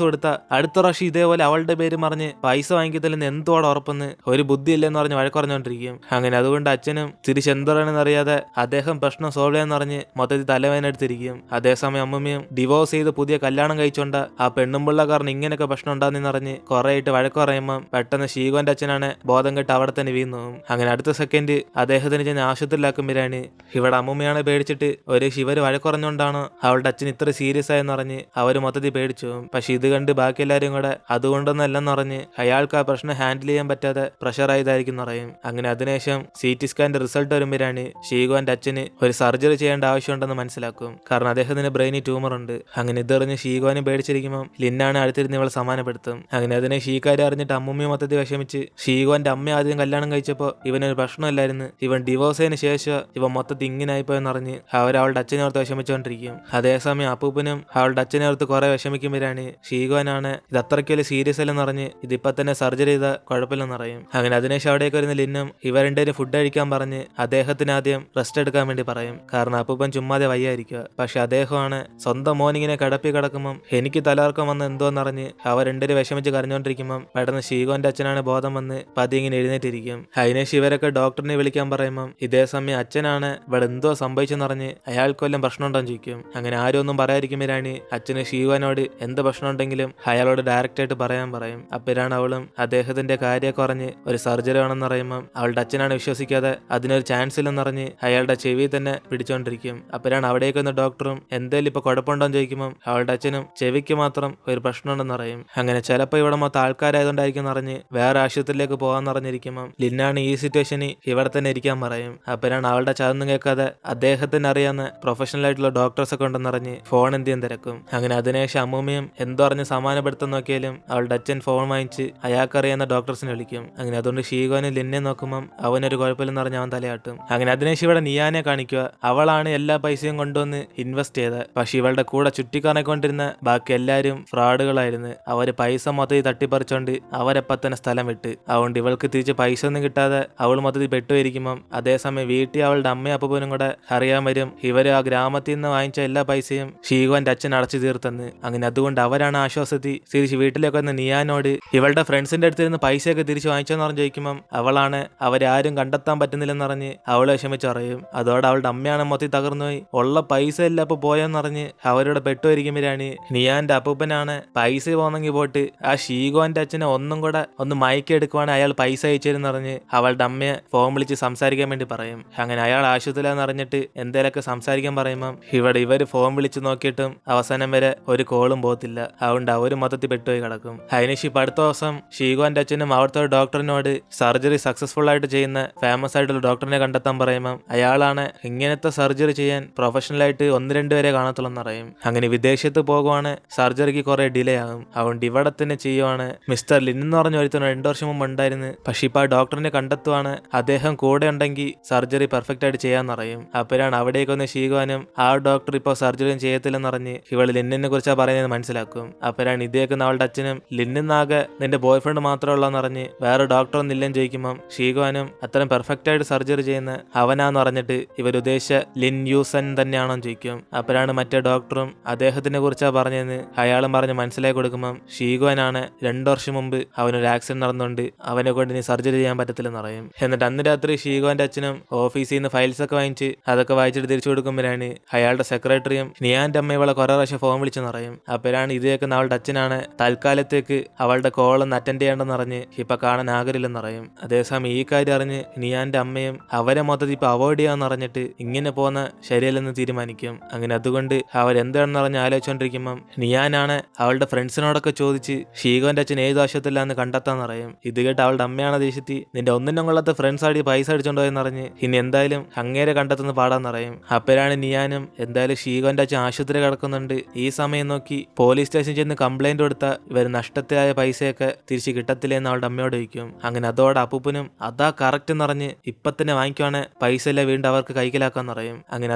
S1: കൊടുത്ത അടുത്ത പ്രാവശ്യം ഇതേപോലെ അവളുടെ പേര് പറഞ്ഞ് പൈസ വാങ്ങിക്കത്തില്ലെന്ന് എന്തോടെ ഉറപ്പെന്ന് ഒരു ബുദ്ധി ഇല്ലെന്ന് പറഞ്ഞ് വഴക്കുറഞ്ഞോണ്ടിരിക്കും. അങ്ങനെ അതുകൊണ്ട് അച്ഛനും തിരിച്ചെന്തോടാണെന്ന് അറിയാതെ അദ്ദേഹം പ്രശ്നം സോൾവ് ചെയ്യാന്ന് പറഞ്ഞ് മൊത്തത്തിൽ തലവേദന എടുത്തിരിക്കും. അതേസമയം അമ്മൂമ്മയും ഡിവോഴ്സ് ചെയ്ത് പുതിയ കല്യാണം കഴിച്ചോണ്ട ആ പെണ്ണുമ്പിള്ള കാരണം ഇങ്ങനെയൊക്കെ പ്രശ്നം ഉണ്ടാകുന്ന പറഞ്ഞ് കുറേയിട്ട് വഴക്ക് പറയുമ്പം പെട്ടെന്ന് ഷീഗോന്റെ അച്ഛനാണ് ബോധം കെട്ട് അവിടെ തന്നെ വീണു. അങ്ങനെ അടുത്ത സെക്കൻഡ് അദ്ദേഹത്തിന് ചെന്ന് ആശുപത്രിയിലാക്കുമ്പോഴാണ് ഇവിടെ അമ്മൂമ്മയാണ് പേടിച്ചിട്ട് ഒരു ശിവര് വഴക്കുറഞ്ഞോണ്ടാണ് അവളുടെ അച്ഛൻ ഇത്ര സീരിയസ് ആയെന്ന് പറഞ്ഞ് അവര് മൊത്തത്തിൽ പേടിച്ചു. പക്ഷെ ഇത് കണ്ട് ബാക്കി എല്ലാരും കൂടെ അതുകൊണ്ടൊന്നല്ലെന്ന് പറഞ്ഞ് അയാൾക്ക് ആ പ്രശ്നം ഹാൻഡിൽ ചെയ്യാൻ പറ്റാതെ പ്രഷറായതായിരിക്കും പറയും. അങ്ങനെ അതിനുശേഷം CT സ്കാന്റെ റിസൾട്ട് വരുമ്പോഴാണ് ഷീഗോന്റെ അച്ഛന് ഒരു സർജറി ചെയ്യേണ്ട ആവശ്യമുണ്ടെന്ന് മനസ്സിലാക്കും. കാരണം അദ്ദേഹത്തിന് ബ്രെയിനിൽ ട്യൂമർ ഉണ്ട്. അങ്ങനെ ഇതറിഞ്ഞ് ഷീഗോനെ പേടിച്ചിരിക്കുമ്പോൾ ലിന്നാണ് അടുത്തിരുന്ന് ഇവളെ സമാനപ്പെടുത്തും. അങ്ങനെ അതിനെ ഷീക്കാരെ അറിഞ്ഞിട്ട് അമ്മൂമ്മ മൊത്തത്തിൽ വിഷമിച്ച് ഷീഗോന്റെ അമ്മ ആദ്യം കല്യാണം കഴിച്ചപ്പോൾ ഇവനൊരു പ്രശ്നമില്ലായിരുന്നു, ഇവൻ ഡിവോഴ്സ് ചെയ്തതിന് ശേഷം ഇവൻ മൊത്തത്തിൽ ഇങ്ങനായിപ്പോയെന്നറിഞ്ഞ് അവളുടെ അച്ഛനെ ഓർത്ത് വിഷമിച്ചുകൊണ്ടിരിക്കും. അതേസമയം അപ്പൂപ്പനും അവളുടെ അച്ഛനെ ഓർത്ത് കുറെ വിഷമിക്കുമ്പോഴാണ് ഷീഗോനാണ് ഇത് അത്രയ്ക്ക് വലിയ സീരിയസ് അല്ലെന്ന് പറഞ്ഞ് ഇതിപ്പോ തന്നെ സർജറി ചെയ്ത കുഴപ്പമില്ലെന്ന് പറയും. അങ്ങനെ അതിനുശേഷം അവിടേക്ക് വരുന്ന ലിന്നും ഇവരെന്തേലും ഫുഡ് കഴിക്കാൻ പറഞ്ഞ് അദ്ദേഹത്തിന് ആദ്യം റെസ്റ്റ് എടുക്കാൻ വേണ്ടി പറയും. കാരണം അപ്പൂപ്പൻ ചുമ്മാതെ വയ്യായിരിക്കുക. പക്ഷെ അദ്ദേഹമാണ് സ്വന്തം മോനിങ്ങനെ കിടപ്പി കിടക്കുമ്പം എനിക്ക് തലകർക്കം വന്ന് എന്തോന്നറിഞ്ഞ് അവരെണ്ടൊരു വിഷമിച്ച് കരഞ്ഞോണ്ടിരിക്കുമ്പം പെട്ടെന്ന് ഷീഗോന്റെ അച്ഛനാണ് ബോധം വന്ന് പതി ഇങ്ങനെ എഴുന്നേറ്റിരിക്കും. അതിനുശേഷം ഇവരൊക്കെ ഡോക്ടറിനെ വിളിക്കാൻ പറയുമ്പം ഇതേ സമയം അച്ഛനാണ് ഇവിടെ എന്തോ സംഭവിച്ചെന്നറിഞ്ഞ് അയാൾക്ക് വല്ലതും പ്രശ്നമുണ്ടോന്ന് ചോദിക്കും. അങ്ങനെ ആരും ഒന്നും പറയാതിരിക്കുമ്പോഴാണ് അച്ഛന് ഷീഗോനോട് എന്ത് പ്രശ്നം ഉണ്ടെങ്കിലും അയാളോട് ഡയറക്റ്റ് ആയിട്ട് പറയാൻ പറയും. അപ്പോഴാണ് അവളും അദ്ദേഹത്തിന്റെ കാര്യമൊക്കെ പറഞ്ഞ് ഒരു സർജറി വേണമെന്ന് പറയുമ്പം അവളുടെ അച്ഛനാണ് വിശ്വസിക്കാതെ അതിനൊരു ചാൻസ് ഇല്ലെന്ന് പറഞ്ഞ് അയാളുടെ ചെവി തന്നെ പിടിച്ചോണ്ടിരിക്കും. അപ്പോഴാണ് അവിടേക്ക് വന്ന ഡോക്ടറും എന്തേലും ഇപ്പൊ കുഴപ്പമുണ്ടോന്ന് ചോദിക്കുമ്പോൾ അവളുടെ അച്ഛനും ചെവിക്ക് മാത്രം ഒരു പ്രശ്നമുണ്ടെന്ന് പറയും. അങ്ങനെ ചിലപ്പോൾ ഇവിടെ മൊത്തം ആൾക്കാരായതുകൊണ്ടായിരിക്കും പറഞ്ഞ് വേറെ ആശുപത്രിയിലേക്ക് പോകാന്ന് പറഞ്ഞിരിക്കുമ്പോൾ ലിന്നാണ് ഈ സിറ്റുവേഷനിൽ ഇവിടെ തന്നെ ഇരിക്കാൻ പറയും. അപ്പോഴാണ് അവളുടെ ചതൊന്നും കേൾക്കാതെ അദ്ദേഹത്തിന് അറിയാവുന്ന പ്രൊഫഷണൽ ആയിട്ടുള്ള ഡോക്ടേഴ്സ് ഒക്കെ ഉണ്ടെന്ന് പറഞ്ഞ് ഫോൺ എന്തിയും തിരക്കും. അങ്ങനെ അതിനുശേഷം അമ്മൂമ്മയും എന്തോ പറഞ്ഞ് സമാനപ്പെടുത്താൻ നോക്കിയാലും അവളുടെ അച്ഛൻ ഫോൺ വാങ്ങിച്ച് അയാൾക്കറിയാവുന്ന ഡോക്ടേഴ്സിനെ വിളിക്കും. അങ്ങനെ അതുകൊണ്ട് ഷീഗോനെ ലിന്നെ നോക്കുമ്പം അവനൊരു കുഴപ്പമില്ലെന്ന് പറഞ്ഞ് അവൻ തലയാട്ടും. അങ്ങനെ അതിനുശേഷം ഇവിടെ നിയാനെ കാണിക്കുക. അവളാണ് എല്ലാ പൈസയും കൊണ്ടുവന്ന് ഇൻവെസ്റ്റ് ചെയ്തത്. പക്ഷെ ഇവളുടെ കൂടെ ചുറ്റിക്കറങ്ങിക്കൊണ്ടിരുന്ന ബാക്കി എല്ലാവരും ഫ്രോഡുകളായിരുന്നു. അവര് പൈസ മൊത്തത്തിൽ തട്ടിപ്പറിച്ചോണ്ട് അവരെപ്പം തന്നെ സ്ഥലം വിട്ട്. അതുകൊണ്ട് ഇവൾക്ക് തിരിച്ച് പൈസ ഒന്നും കിട്ടാതെ അവൾ മൊത്തത്തിൽ പെട്ടുപോയിരിക്കുമ്പം അതേസമയം വീട്ടിൽ അവളുടെ അമ്മയും അപ്പനും കൂടെ അറിയാൻ വരും ഇവര് ആ ഗ്രാമത്തിൽ നിന്ന് വാങ്ങിച്ച എല്ലാ പൈസയും ഷീഗോന്റെ അച്ഛൻ അടച്ചു തീർത്തെന്ന്. അങ്ങനെ അതുകൊണ്ട് അവരാണ് ആശ്വാസത്തിൽ തിരിച്ച് വീട്ടിലേക്ക് വന്ന നിയാനോട് ഇവളുടെ ഫ്രണ്ട്സിന്റെ അടുത്തിരുന്ന് പൈസയൊക്കെ തിരിച്ച് വാങ്ങിച്ചെന്ന് പറഞ്ഞ് ചോദിക്കുമ്പം അവളാണ് അവരാരും കണ്ടെത്താൻ പറ്റുന്നില്ലെന്ന് പറഞ്ഞ് അവളെ വിഷമിച്ച് അറിയും. അതോടെ അവളുടെ അമ്മയാണ് മൊത്തത്തിൽ തകർന്നുപോയി. ഉള്ള പൈസ എല്ലാം അപ്പൊ പോയെന്നറിഞ്ഞ് അവരോട് പെട്ടുവരിക്കുമ്പോഴാണ് നിയാന്റെ അപ്പൂപ്പനാണ് പൈസ പോന്നെങ്കിൽ പോട്ട് ആ ഷീഗോന്റെ അച്ഛനെ ഒന്നും കൂടെ ഒന്ന് മയക്കെടുക്കുവാണെങ്കിൽ അയാൾ പൈസ അയച്ചതെന്ന് പറഞ്ഞ് അവളുടെ അമ്മയെ ഫോൺ വിളിച്ച് സംസാരിക്കാൻ വേണ്ടി പറയും. അങ്ങനെ അയാൾ ആശുപത്രിയിലാന്ന് അറിഞ്ഞിട്ട് എന്തേലൊക്കെ സംസാരിക്കാൻ പറയുമ്പം ഇവര് ഫോൺ വിളിച്ച് നോക്കിയിട്ടും അവസാനം വരെ ഒരു കോളും പോകത്തില്ല. അതുകൊണ്ട് അവര് മൊത്തത്തിൽ പെട്ടുപോയി കിടക്കും. അതിനുശേഷം ഇപ്പൊ അടുത്ത ദിവസം ഷീഗോന്റെ അച്ഛനും അവിടുത്തെ ഡോക്ടറിനോട് സർജറി സക്സസ്ഫുൾ ആയിട്ട് ചെയ്യുന്ന ഫേമസ് ആയിട്ടുള്ള ഡോക്ടറിനെ കണ്ടെത്താൻ പറയുമ്പം അയാളാണ് ഇങ്ങനത്തെ സർജറി ചെയ്യാൻ പ്രൊഫഷണലായിട്ട് 1-2 പേരെ കാണത്തുള്ളൂ എന്നറിയും. അങ്ങനെ വിദേശത്ത് പോകുവാണ് സർജറിക്ക് കുറെ ഡിലേ ആകും. അതുകൊണ്ട് ഇവിടെ തന്നെ ചെയ്യുവാണ്. മിസ്റ്റർ ലിൻ എന്ന് പറഞ്ഞ ഒരുത്തന് 2 വർഷം മുമ്പ് ഉണ്ടായിരുന്നു. പക്ഷെ ഇപ്പൊ ആ ഡോക്ടറിനെ കണ്ടെത്തുവാണ്. അദ്ദേഹം കൂടെ ഉണ്ടെങ്കിൽ സർജറി പെർഫെക്റ്റ് ആയിട്ട് ചെയ്യാന്നറിയും. അപ്പോഴാണ് അവിടേക്ക് ഒന്ന് ഷീഗോനും ആ ഡോക്ടർ ഇപ്പോൾ സർജറിയും ചെയ്യത്തില്ലെന്നറിഞ്ഞ് ഇവള് ലിന്നിനെ കുറിച്ചാണ് പറയുന്നത് മനസ്സിലാക്കും. അപ്പോഴാണ് ഇതേക്കുന്ന അവളുടെ അച്ഛനും ലിന്നാകെ നിന്റെ ബോയ് ഫ്രണ്ട് മാത്രമേ ഉള്ളതെന്ന് പറഞ്ഞ് വേറെ ഡോക്ടർ ഒന്നും ഇല്ലെന്ന് ചോദിക്കുമ്പം ഷീഗോനും അത്രയും പെർഫെക്റ്റ് ആയിട്ട് സർജറി ചെയ്യുന്ന അവനാന്ന് പറഞ്ഞിട്ട് ഇവരുദ്ദേശിച്ച ലിൻ യൂസൻ തന്നെയാണോ ചോദിക്കും. അപ്പോഴാണ് മറ്റേ ഡോക്ടറും അദ്ദേഹത്തിനെ കുറിച്ചാ പറഞ്ഞതെന്ന് അയാളും പറഞ്ഞ് മനസ്സിലാക്കി കൊടുക്കുമ്പം ഷീഗോനാണ് 2 വർഷം മുമ്പ് അവനൊരു ആക്സിഡന്റ് നടന്നുകൊണ്ട് അവനെ കൊണ്ട് ഇനി സർജറി ചെയ്യാൻ പറ്റത്തില്ലെന്ന് പറയും. എന്നിട്ട് അന്ന് രാത്രി ഷീഗോന്റെ അച്ഛനും ഓഫീസിൽ നിന്ന് ഫയൽസ് ഒക്കെ വാങ്ങിച്ച് അതൊക്കെ വായിച്ചിട്ട് തിരിച്ചു കൊടുക്കുമ്പോഴാണ് അയാളുടെ സെക്രട്ടറിയും നിയാന്റെ അമ്മ ഇവളെ കുറെ പ്രാവശ്യം ഫോൺ വിളിച്ചെന്ന് പറയും. അപ്പോഴാണ് ഇത് കേൾക്കുന്ന അവളുടെ അച്ഛനാണ് തൽക്കാലത്തേക്ക് അവളുടെ കോളൊന്ന് അറ്റൻഡ് ചെയ്യേണ്ടെന്ന് പറഞ്ഞ് ഇപ്പൊ കാണാൻ ആഗ്രഹില്ലെന്ന് പറയും. അതേസമയം ഈ കാര്യം അറിഞ്ഞ് നിയാന്റെ അമ്മയും അവരെ മൊത്തത്തിൽ ഇപ്പൊ അവോയ്ഡ് ചെയ്യാന്ന് പറഞ്ഞിട്ട് ഇങ്ങനെ പോകുന്ന ശരിയല്ലെന്ന് തീരുമാനിക്കും. അങ്ങനെ അതുകൊണ്ട് അവരെന്താണെന്ന് പറഞ്ഞ് ആലോചിച്ചോണ്ടിരിക്കുമ്പം നിയാനാണ് അവളുടെ ഫ്രണ്ട്സിനോടൊക്കെ ചോദിച്ച് ഷീഗോന്റെ അച്ഛൻ ഏത് ആശുപത്രിയിലാന്ന് കണ്ടെത്താന്ന് പറയും. ഇത് കേട്ട് അവളുടെ അമ്മയാണ് ദേശത്തി നിന്റെ ഒന്നിനും കൊള്ളാത്ത ഫ്രണ്ട്സ് ആടി പൈസ അടിച്ചോണ്ടോയെന്ന് പറഞ്ഞ് ഇനി എന്തായാലും അങ്ങേരെ കണ്ടെത്തുന്ന പാടാന്ന് പറയും. അപ്പോഴാണ് നിയാനും എന്തായാലും ഷീഗോന്റെ അച്ഛൻ ആശുപത്രി കിടക്കുന്നുണ്ട്, ഈ സമയം നോക്കി പോലീസ് സ്റ്റേഷനിൽ ചെന്ന് കംപ്ലൈന്റ് കൊടുത്താൽ ഇവർ നഷ്ടത്തിലായ പൈസയൊക്കെ തിരിച്ച് കിട്ടത്തില്ല എന്ന് അവളുടെ അമ്മയോട് ചോദിക്കും. അങ്ങനെ അതോടെ അപ്പൂപ്പനും അതാ കറക്റ്റ് എന്ന് പറഞ്ഞ് ഇപ്പൊ തന്നെ വാങ്ങിക്കുവാണ് പൈസ എല്ലാം വീണ്ടും അവർക്ക് കൈക്കലാക്കാന്ന് പറയും. അങ്ങനെ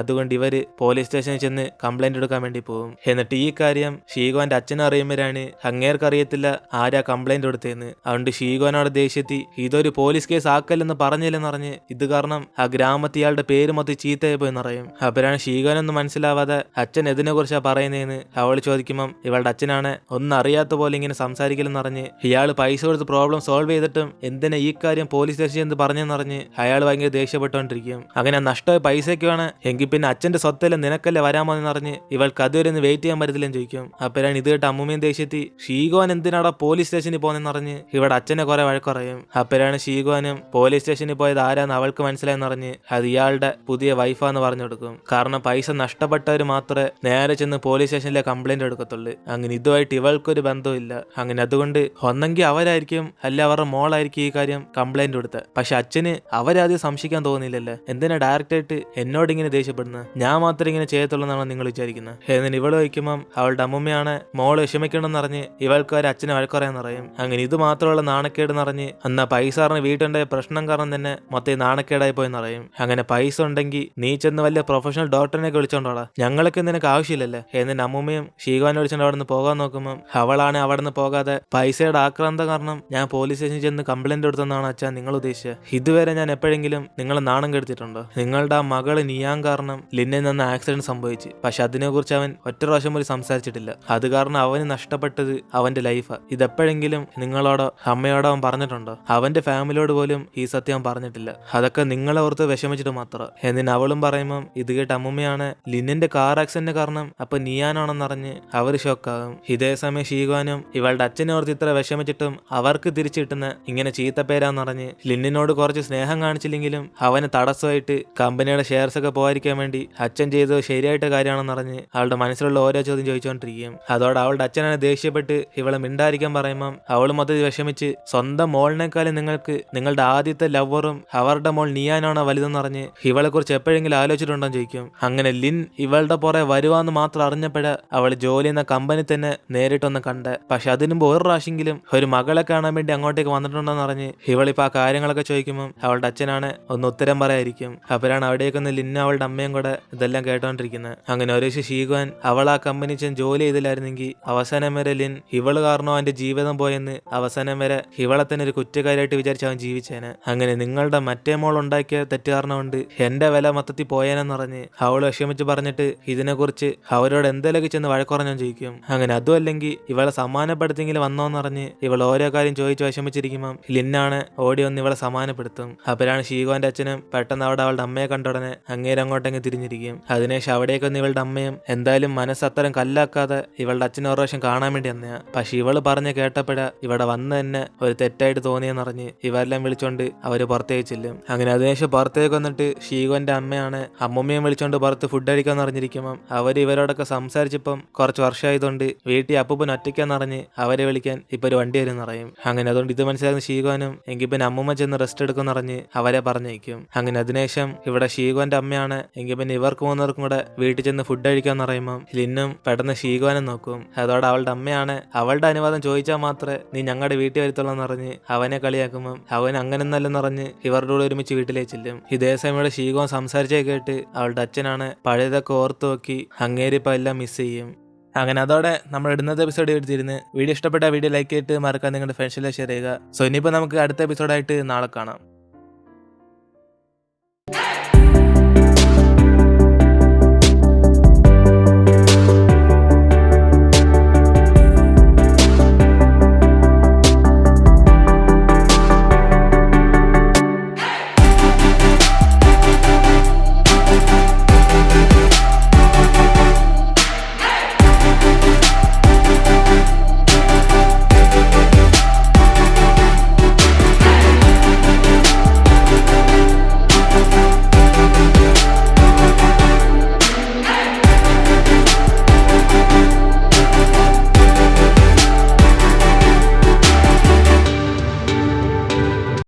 S1: അതുകൊണ്ട് ഇവര് പോലീസ് സ്റ്റേഷനിൽ ചെന്ന് കംപ്ലൈന്റ് എടുക്കാൻ വേണ്ടി പോകും. എന്നിട്ട് ഈ കാര്യം ഷീഗോന്റെ അച്ഛനെ അറിയുമ്പോഴാണ് അങ്ങേർക്ക് അറിയത്തില്ല ആരാ കംപ്ലൈന്റ് കൊടുത്തതെന്ന്. അതുകൊണ്ട് ഷീഗോനോട് ദേഷ്യത്തി ഇതൊരു പോലീസ് കേസ് ആക്കല്ലെന്ന് പറഞ്ഞില്ലെന്ന് പറഞ്ഞ് ഇത് കാരണം ആ ഗ്രാമത്തിൽ ഇയാളുടെ പേര് മൊത്തം ചീത്തയായി പോയി എന്നറിയും. അപ്പോഴാണ് ഷീഗോനൊന്നും മനസ്സിലാവാതെ അച്ഛൻ ഇതിനെ കുറിച്ചാ പറയുന്നതെന്ന് അവൾ ചോദിക്കുമ്പം ഇവളുടെ അച്ഛനാണ് ഒന്നും അറിയാത്ത പോലെ ഇങ്ങനെ സംസാരിക്കലെന്ന് പറഞ്ഞ് ഇയാൾ പൈസ കൊടുത്ത് പ്രോബ്ലം സോൾവ് ചെയ്തിട്ടും എന്തിനാ ഈ കാര്യം പോലീസ് സ്റ്റേഷൻ എന്ന് പറഞ്ഞെന്നറിഞ്ഞ് അയാൾ ഭയങ്കര ദേഷ്യപ്പെട്ടുകൊണ്ടിരിക്കും. അങ്ങനെ നഷ്ടമായ പൈസയ്ക്കാണ് എങ്കിൽ പിന്നെ അച്ഛന്റെ സ്വത്തല്ലേ നിനക്കല്ലേ വരാമോന്ന് പറഞ്ഞ് ഇവൾക്ക് അതുവരെ ഒന്ന് വെയിറ്റ് ചെയ്യാൻ പറ്റത്തില്ലെന്ന് ചോദിക്കും. അപ്പോഴാണ് ഇത് കേട്ട് അമ്മൂമ്മയും ദേഷ്യത്തി ഷീഗോൻ എന്തിനാടാ പോലീസ് സ്റ്റേഷനിൽ പോകുന്നെന്ന് പറഞ്ഞ് ഇവിടെ അച്ഛനെ കുറെ വഴക്കുറയും. അപ്പോഴാണ് ഷീഗോനും പോലീസ് സ്റ്റേഷനിൽ പോയത് ആരാന്ന് അവൾക്ക് മനസ്സിലായെന്ന് പറഞ്ഞ് അത് ഇയാളുടെ പുതിയ വൈഫാന്ന് പറഞ്ഞു കൊടുക്കും. കാരണം പൈസ നഷ്ടപ്പെട്ടവർ മാത്രമേ നേരെ ചെന്ന് പോലീസ് സ്റ്റേഷനിലെ കംപ്ലൈന്റ് എടുക്കത്തുള്ളൂ. അങ്ങനെ ഇതുമായിട്ട് ഇവൾക്കൊരു ബന്ധമില്ല. അങ്ങനെ അതുകൊണ്ട് ഒന്നെങ്കിൽ അവരായിരിക്കും അല്ല അവരുടെ മോളായിരിക്കും ഈ കാര്യം കംപ്ലൈന്റ് കൊടുത്തത്. പക്ഷെ അച്ഛന് അവരാദ്യം സംശയിക്കാൻ തോന്നിയില്ലല്ലേ, എന്തിനാ ഡയറക്റ്റ് ആയിട്ട് എന്നോട് ഇങ്ങനെ ദേഷ്യപ്പെടുന്നത്, ഞാൻ മാത്രം ഇങ്ങനെ ചെയ്യത്തുള്ളൂ എന്നാണ് നിങ്ങൾ വിചാരിക്കുന്നത്. എന്നിട്ട് ഇവള് വയ്ക്കുമ്പം അവളുടെ അമ്മൂമ്മയാണ് മോള് വിഷമിക്കണമെന്ന് പറഞ്ഞ് ഇവൾക്ക് ഒരു അച്ഛനെ വഴക്കുറയാന്ന് പറയും. അങ്ങനെ ഇത് മാത്രമുള്ള നാണക്കേട് നിറഞ്ഞ് അന്നാ പൈസ പറഞ്ഞ് വീട്ടുണ്ടായ പ്രശ്നം കാരണം തന്നെ മൊത്തം നാണക്കേടായി പോയെന്ന് പറയും. അങ്ങനെ പൈസ ഉണ്ടെങ്കിൽ നീ ചെന്ന് വലിയ പ്രൊഫഷണൽ ഡോക്ടറിനെ വിളിച്ചോണ്ടോടാ, ഞങ്ങൾക്ക് നിനക്ക് ആവശ്യമില്ലല്ലേ. എന്നിട്ട് അമ്മൂമ്മയും ഷീഗോനെ വിളിച്ചോണ്ട് അവിടെ നിന്ന് പോകാൻ നോക്കുമ്പോൾ അവളാണ് അവിടെ നിന്ന് പോകാതെ പൈസയുടെ ആക്രാന്തം കാരണം ഞാൻ പോലീസ് സ്റ്റേഷനിൽ ചെന്ന് കംപ്ലൈന്റ് കൊടുത്തെന്നാണ് അച്ഛാ നിങ്ങൾ ഉദ്ദേശിച്ചത്. ഇതുവരെ ഞാൻ എപ്പോഴെങ്കിലും നിങ്ങളെ നാണം കെടുത്തിട്ടുണ്ടോ? നിങ്ങളുടെ ആ മകള് നിയാൻ കാരണം ലിന്നിൽ നിന്ന് ആക്സിഡന്റ് സംഭവിച്ചു. പക്ഷെ അതിനെക്കുറിച്ച് അവൻ ഒറ്റ പ്രാവശ്യം പോലും സംസാരിച്ചിട്ടില്ല. അത് കാരണം അവന് നഷ്ടപ്പെട്ടത് അവന്റെ ലൈഫാ. ഇതെപ്പോഴെങ്കിലും നിങ്ങളോടോ അമ്മയോടോ അവൻ പറഞ്ഞിട്ടുണ്ടോ? അവന്റെ ഫാമിലിയോട് പോലും ഈ സത്യം പറഞ്ഞിട്ടില്ല. അതൊക്കെ നിങ്ങളെ ഓർത്ത് വിഷമിച്ചിട്ട് മാത്രം. എന്നിട്ട് അവളും പറയുമ്പം ഇത് കേട്ട് അമ്മൂമ്മയാണ് ലിന്നിന്റെ കാർ ആക്സിഡന്റ് കാരണം അപ്പൊ നിയാനാണെന്നറിഞ്ഞ് അവര് ഷോക്കാകും. ഇതേ സമയം ഷീഗോനും ഇവളുടെ അച്ഛനെ ഓർത്ത് ഇത്ര വിഷമിച്ചിട്ടും അവർക്ക് തിരിച്ചു കിട്ടുന്ന ഇങ്ങനെ ചീത്ത പേരാന്നറിഞ്ഞ് ലിന്നിനോട് കുറച്ച് സ്നേഹം കാണിച്ചില്ലെങ്കിലും അവന് തടസ്സമായിട്ട് കമ്പനിയുടെ ഷെയർസ് ഒക്കെ പോകാതിരിക്കാൻ വേണ്ടി അച്ഛൻ ചെയ്തത് ശരിയായിട്ട് കാര്യമാണെന്നറിഞ്ഞ് അവളുടെ മനസ്സിലുള്ള ഓരോ ചോദ്യം ചോദിച്ചുകൊണ്ടിരിക്കും. അതോടെ അവളുടെ അച്ഛനെ ദേഷ്യപ്പെട്ട് ഇവളെ മിണ്ടായിരിക്കാൻ പറയുമ്പം അവൾ മൊത്തത്തിൽ വിഷമിച്ച് സ്വന്തം മോളിനേക്കാളും നിങ്ങൾക്ക് നിങ്ങളുടെ ആദ്യത്തെ ലവറും അവരുടെ മോൾ നിയാനാണോ വലുതെന്നറിഞ്ഞ് ഇവളെ കുറിച്ച് എപ്പോഴെങ്കിലും ആലോചിച്ചിട്ടുണ്ടോ ചോദിക്കും. അങ്ങനെ ലിൻ ഇവളുടെ പുറകെ വരുവാന്ന് മാത്രം അറിഞ്ഞപ്പോഴ അവൾ ജോലി എന്ന കമ്പനി തന്നെ നേരിട്ടൊന്ന് കണ്ട്. പക്ഷെ അതിനു മുമ്പ് ഒരു പ്രാവശ്യെങ്കിലും ഒരു മകളെ കാണാൻ വേണ്ടി അങ്ങോട്ടേക്ക് വന്നിട്ടുണ്ടോന്ന് അറിഞ്ഞ് ഇവളിപ്പോ ആ കാര്യങ്ങളൊക്കെ ചോദിക്കുമ്പോൾ അവളുടെ അച്ഛനാണ് ഒന്ന് ഉത്തരം പറയായിരിക്കും. അപ്പോഴാണ് അവിടേക്കൊന്ന് ലിന്ന അവളുടെ അമ്മയും കൂടെ ഇതെല്ലാം കേട്ടോണ്ടിരിക്കുന്നത്. അങ്ങനെ ഒരു ഷീഗോൻ അവൾ ആ കമ്പനി ജോലി ചെയ്തില്ലായിരുന്നെങ്കിൽ അവസാനം വരെ ലിൻ ഇവള് കാരണം അവന്റെ ജീവിതം പോയെന്ന് അവസാനം വരെ ഇവളെ തന്നെ ഒരു കുറ്റക്കാരായിട്ട് വിചാരിച്ച് അവൻ ജീവിച്ചേനെ. അങ്ങനെ നിങ്ങളുടെ മറ്റേ മോൾ ഉണ്ടാക്കിയ തെറ്റ് കാരണം കൊണ്ട് എന്റെ വില മൊത്തത്തിൽ പോയേനെന്ന് പറഞ്ഞ് അവൾ വിഷമിച്ച് പറഞ്ഞിട്ട് ഇതിനെക്കുറിച്ച് അവരോട് എന്തെങ്കിലുമൊക്കെ ചെന്ന് വഴക്കുറഞ്ഞാൻ ചോദിക്കും. അങ്ങനെ അതും അല്ലെങ്കിൽ ഇവളെ സമാനപ്പെടുത്തിയെങ്കിലും വന്നോന്ന് പറഞ്ഞ് ഇവൾ ഓരോ കാര്യം ചോദിച്ച് വിഷമിച്ചിരിക്കുമ്പം ലിന്നാണ് ഓടി വന്ന് ഇവളെ സമാനപ്പെടുത്തും. അപ്പോഴാണ് ഷീഗോന്റെ അച്ഛനും പെട്ടെന്ന് അവിടെ അവളുടെ അമ്മയെ കണ്ടുടനെ അങ്ങേരെ അങ്ങോട്ടങ്ങ് തിരിഞ്ഞിരിക്കും. അതിനുശേഷം അവിടേക്കൊന്ന് ഇവളുടെ അമ്മയും എന്തായാലും മനസ്സത്തരം കല്ലാക്കാതെ ഇവളുടെ അച്ഛനെ ഒരു പ്രാവശ്യം കാണാൻ വേണ്ടി വന്നയാ. പക്ഷെ ഇവള് പറഞ്ഞ് കേട്ടപ്പോഴ ഇവിടെ വന്ന് തന്നെ ഒരു തെറ്റായിട്ട് തോന്നിയെന്നറിഞ്ഞ് ഇവരെല്ലാം വിളിച്ചോണ്ട് അവര് പുറത്തേക്ക് ചെല്ലും. അങ്ങനെ അതിനുശേഷം പുറത്തേക്ക് വന്നിട്ട് ഷീഗോന്റെ അമ്മയാണ് അമ്മൂമ്മയും വിളിച്ചോണ്ട് പുറത്ത് ഫുഡ് അടിക്കാന്ന് അറിഞ്ഞിരിക്കുമ്പം അവര് ഇവരോടൊക്കെ സംസാരിച്ചപ്പം കുറച്ച് വർഷമായതുകൊണ്ട് വീട്ടിൽ അപ്പൂപ്പൻ ഒറ്റയ്ക്കാന്നറിഞ്ഞ് അവരെ വിളിക്കാൻ ഇപ്പൊ ഒരു വണ്ടി വരും എന്നറിയും. അങ്ങനെ അതുകൊണ്ട് ഇത് മനസ്സിലാക്കുന്ന ഷീഗോനും എങ്കിൽ പിന്നെ അമ്മൂമ്മ ചെന്ന് റെസ്റ്റ് എടുക്കുമെന്നറിഞ്ഞ് അവരെ പറഞ്ഞയക്കും. അങ്ങനെ അതിനുശേഷം ഇവിടെ ഷീഗോന്റെ അമ്മയാണ് എങ്കിൽ പിന്നെ ഇവർക്ക് മൂന്നവർക്കും കൂടെ വീട്ടിൽ ചെന്ന് ഫുഡ് കഴിക്കാന്ന് പറയുമ്പം ലിന്നും പെട്ടെന്ന് ഷീഗോനെ നോക്കും. അതോടെ അവളുടെ അമ്മയാണ് അവളുടെ അനുവാദം ചോദിച്ചാൽ മാത്രമേ നീ ഞങ്ങളുടെ വീട്ടിൽ വരുത്തുള്ളൂ എന്ന് പറഞ്ഞ് അവനെ കളിയാക്കുമ്പം അവൻ അങ്ങനെ നല്ലെന്ന് പറഞ്ഞ് ഇവരുടെ കൂടെ ഒരുമിച്ച് വീട്ടിലേക്ക് ചെല്ലും. ഇതേ സമയം ഇവിടെ ഷീഗോൻ സംസാരിച്ചേ കേട്ട് അവളുടെ അച്ഛനാണ് പഴയതൊക്കെ ഓർത്ത് നോക്കി അങ്ങേരിപ്പം എല്ലാം മിസ് ചെയ്യും. അങ്ങനെ അതോടെ നമ്മൾ ഇടുന്നത് എപ്പിസോഡ് എടുത്തിരുന്ന് വീഡിയോ ഇഷ്ടപ്പെട്ട വീഡിയോ ലൈക്ക് ചെയ്തിട്ട് മറക്കാൻ നിങ്ങളുടെ ഫ്രണ്ട്സിലെ ഷെയർ ചെയ്യുക. സോ ഇനിയിപ്പോൾ നമുക്ക് അടുത്ത എപ്പിസോഡായിട്ട് നാളെ കാണാം.